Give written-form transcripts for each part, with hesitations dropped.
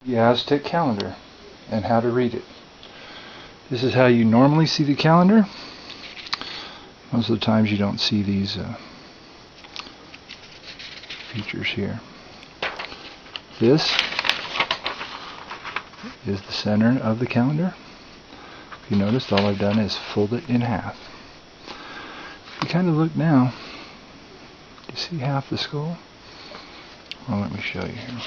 The Aztec calendar and how to read it. This is how you normally see the calendar. Most of the times you don't see these features here. This is the center of the calendar. If you noticed, all I've done is fold it in half. If you kind of look now, do you see half the skull? Well, let me show you here.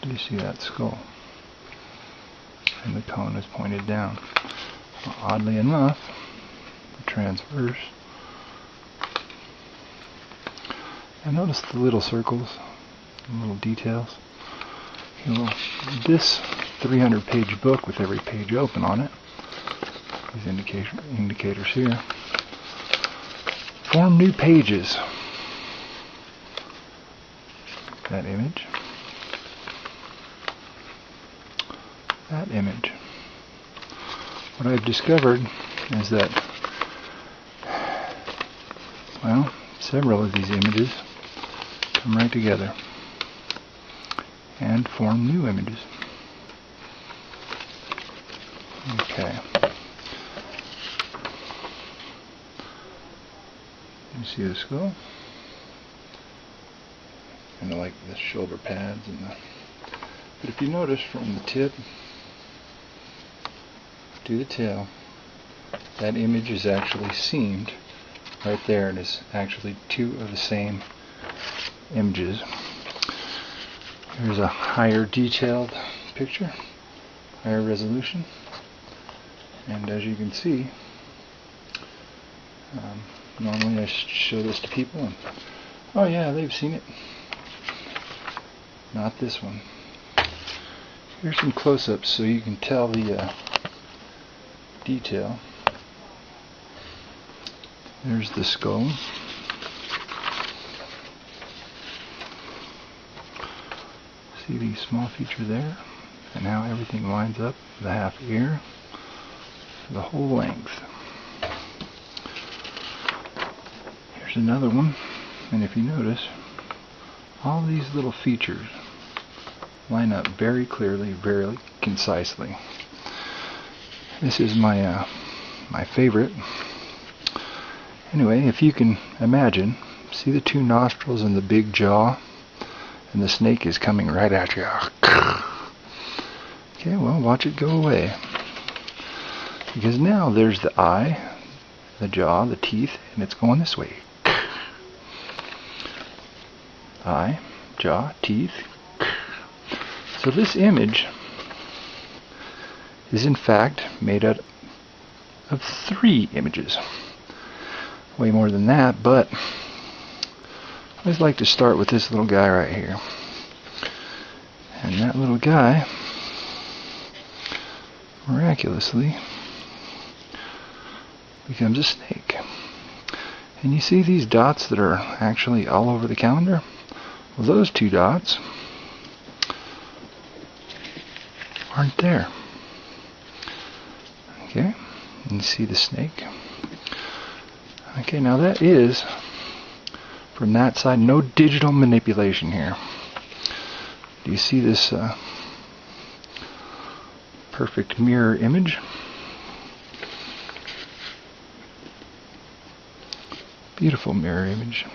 Do you see that skull? And the cone is pointed down. Well, oddly enough, the transverse. And notice the little circles, the little details. You know, this 300-page book with every page open on it, these indicators here, form new pages. That image. That image. What I've discovered is that, well, several of these images come right together and form new images. Okay. You see the skull? Kind of like the shoulder pads and the. But if you notice from the tip to the tail, that image is actually seamed right there. It is actually two of the same images. Here's a higher detailed picture, higher resolution, and as you can see, normally I show this to people and oh yeah, they've seen it. Not this one. Here's some close-ups so you can tell the detail. There's the skull. See the small feature there? And how everything lines up, the half ear, the whole length. Here's another one, and if you notice, all these little features line up very clearly, very concisely. This is my my favorite. Anyway, if you can imagine, see the two nostrils and the big jaw, and the snake is coming right at you. Okay, well, watch it go away. Because now there's the eye, the jaw, the teeth, and it's going this way. Eye, jaw, teeth. So this image is in fact made out of 3 images. Way more than that, but I always like to start with this little guy right here. And that little guy, miraculously, becomes a snake. And you see these dots that are actually all over the calendar? Well, those 2 dots aren't there. Okay, and you see the snake. Okay, now that is, from that side, no digital manipulation here. Do you see this perfect mirror image? Beautiful mirror image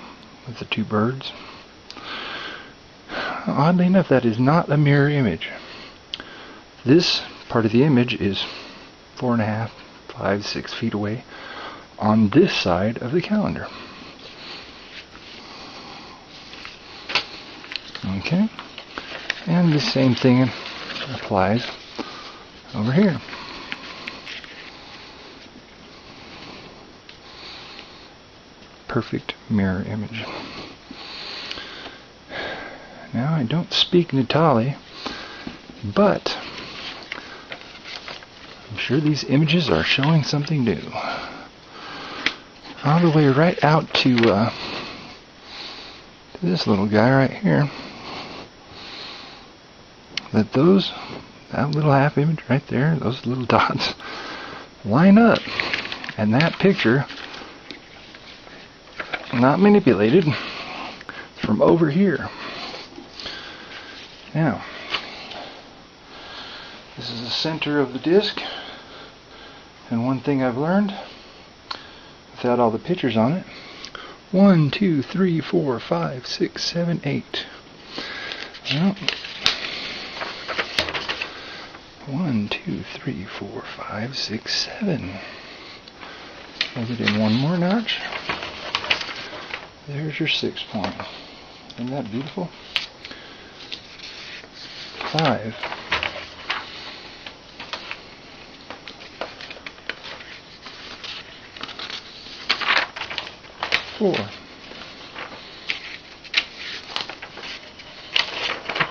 with the 2 birds. Oddly enough, that is not a mirror image. This part of the image is 4.5, 5, 6 feet away on this side of the calendar. Okay, and the same thing applies over here. Perfect mirror image. Now, I don't speak Natali, but I'm sure these images are showing something new. All the way right out to this little guy right here. That little half image right there, those little dots, line up. And that picture not manipulated. It's from over here. Now, this is the center of the disc, and one thing I've learned, without all the pictures on it, 1, 2, 3, 4, 5, 6, 7, 8. Well, 1, 2, 3, 4, 5, 6, 7. Plug it in one more notch. There's your 6 point. Isn't that beautiful? 5. 4.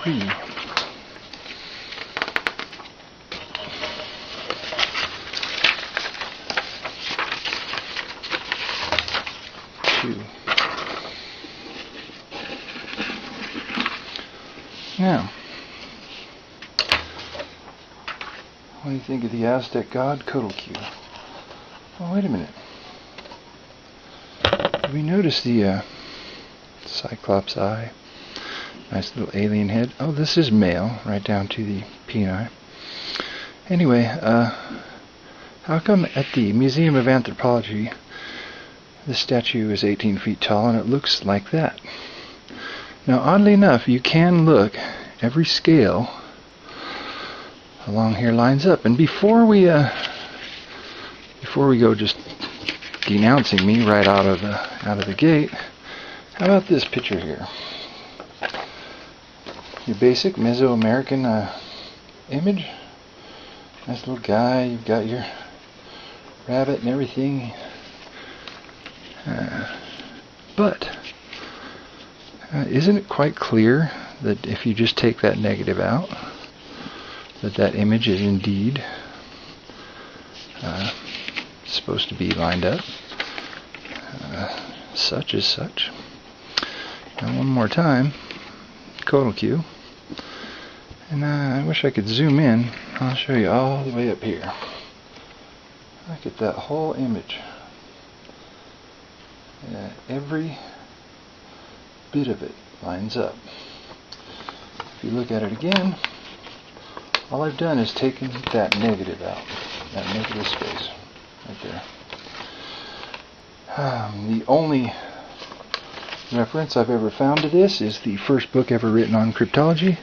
3. 2. Now, what do you think of the Aztec god Codalcu? Oh, wait a minute. Did we notice the Cyclops eye? Nice little alien head. Oh, this is male, right down to the peni. Anyway, how come at the Museum of Anthropology this statue is 18 feet tall and it looks like that? Now, oddly enough, you can look, every scale along here lines up. And before we go just denouncing me right out of the gate, how about this picture here? Your basic Mesoamerican image. Nice little guy. You've got your rabbit and everything. But isn't it quite clear that if you just take that negative out, that image is indeed supposed to be lined up such as such? Now one more time, Codalcu, and I wish I could zoom in. I'll show you all the way up here. Look at that whole image. Every bit of it lines up. If you look at it again, all I've done is taken that negative out, that negative space right there. The only reference I've ever found to this is the first book ever written on cryptology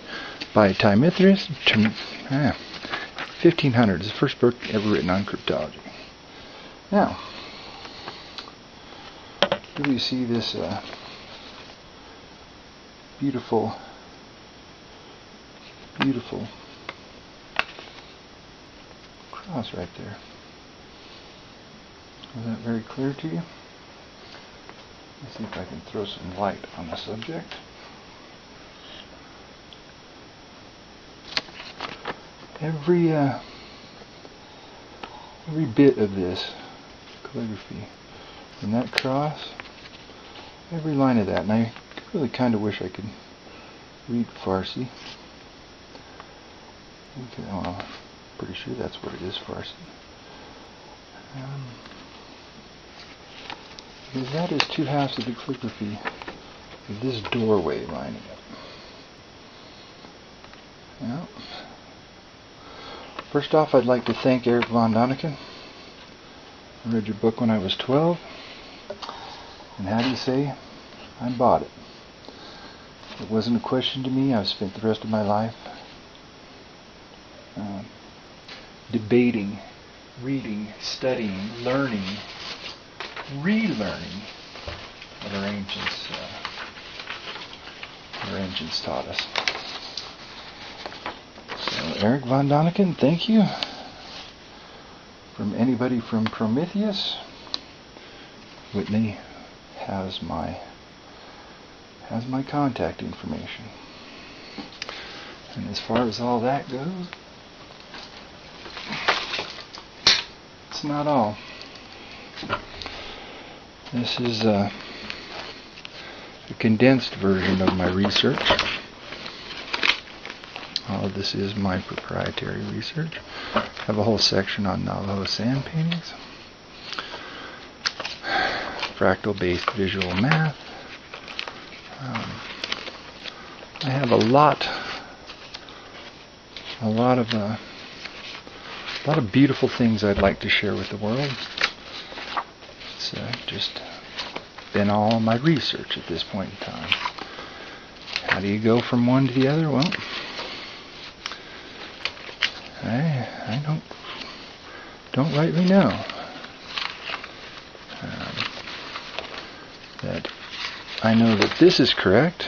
by Mithras. 1500 is the first book ever written on cryptology. Now, do you see this beautiful cross right there? Is that very clear to you? Let's see if I can throw some light on the subject. Every bit of this calligraphy, from that cross, every line of that, and I really kind of wish I could read Farsi. Okay, well, I'm pretty sure that's what it is, Farsi. Because that is 2/2 of the calligraphy of this doorway lining up. Now, first off, I'd like to thank Eric von Daniken. I read your book when I was 12, and how do you say, I bought it. It wasn't a question to me. I've spent the rest of my life debating, reading, studying, learning, relearning what our ancients taught us. So, Eric von Daniken, thank you. From anybody from Prometheus, Whitney has my contact information. And as far as all that goes, it's not all. This is a condensed version of my research. All of this is my proprietary research. I have a whole section on Navajo sand paintings. fractal-based visual math. I have a lot of beautiful things I'd like to share with the world. It's just been all my research at this point in time. How do you go from one to the other? Well, I don't rightly know. That I know that this is correct,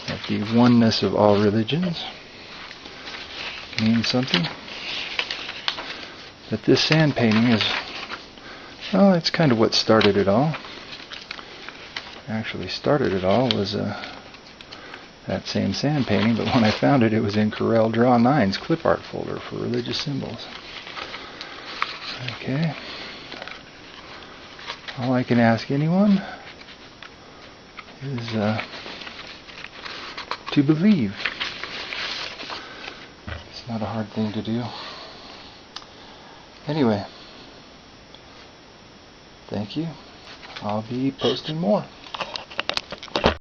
that the oneness of all religions means something, that this sand painting is, well, it's kind of what started it all. Actually started it all was that same sand painting, but when I found it, it was in Corel Draw 9's clip art folder for religious symbols. Okay. All I can ask anyone is to believe. It's not a hard thing to do. Anyway, thank you. I'll be posting more.